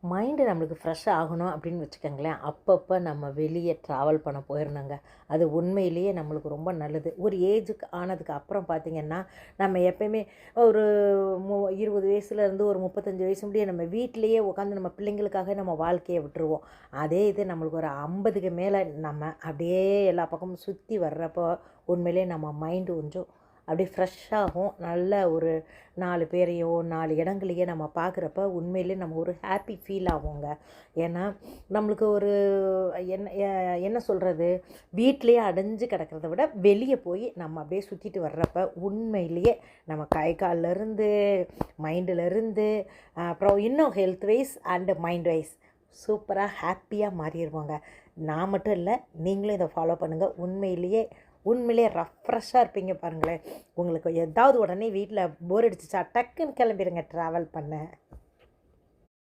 Mind நம்மளுக்கு fresh ஆகணும் அப்படின்னு வச்சுக்கோங்களேன், அப்பப்போ நம்ம வெளியே ட்ராவல் பண்ண போயிடணுங்க. அது உண்மையிலேயே நம்மளுக்கு ரொம்ப நல்லது. ஒரு ஏஜுக்கு ஆனதுக்கு அப்புறம் பார்த்திங்கன்னா, நம்ம எப்பயுமே ஒரு 20 வயசுலேருந்து ஒரு 35 வயசு முடிய நம்ம வீட்டிலேயே உட்காந்து நம்ம பிள்ளைங்களுக்காக நம்ம வாழ்க்கையை விட்டுருவோம். அதே இது நம்மளுக்கு ஒரு 50க்கு மேலே நம்ம அப்படியே எல்லா பக்கமும் சுற்றி வர்றப்போ, உண்மையிலே நம்ம மைண்டு கொஞ்சம் அப்படியே ஃப்ரெஷ்ஷாகும். நல்ல ஒரு 4 பேரையோ 4 இடங்களையோ நம்ம பார்க்குறப்ப உண்மையிலே நம்ம ஒரு ஹாப்பி ஃபீல் ஆகுங்க. ஏன்னா நம்மளுக்கு ஒரு என்ன சொல்கிறது, வீட்டிலேயே அடைஞ்சு கிடக்கிறத விட வெளியே போய் நம்ம அப்படியே சுற்றிட்டு வர்றப்ப உண்மையிலேயே நம்ம கை கால்லேருந்து மைண்டுலேருந்து அப்புறம் இன்னும் health wise and mind wise சூப்பராக ஹாப்பியாக மாறிடுவோங்க. நான் மட்டும் இல்லை, நீங்களும் இதை ஃபாலோ பண்ணுங்கள். உண்மையிலேயே ரெஃப்ரெஷ்ஷாக இருப்பீங்க பாருங்களேன். உங்களுக்கு ஏதாவது உடனே வீட்டில் போர் அடிச்சிச்சா டக்குன்னு கிளம்பிடுங்க ட்ராவல் பண்ண.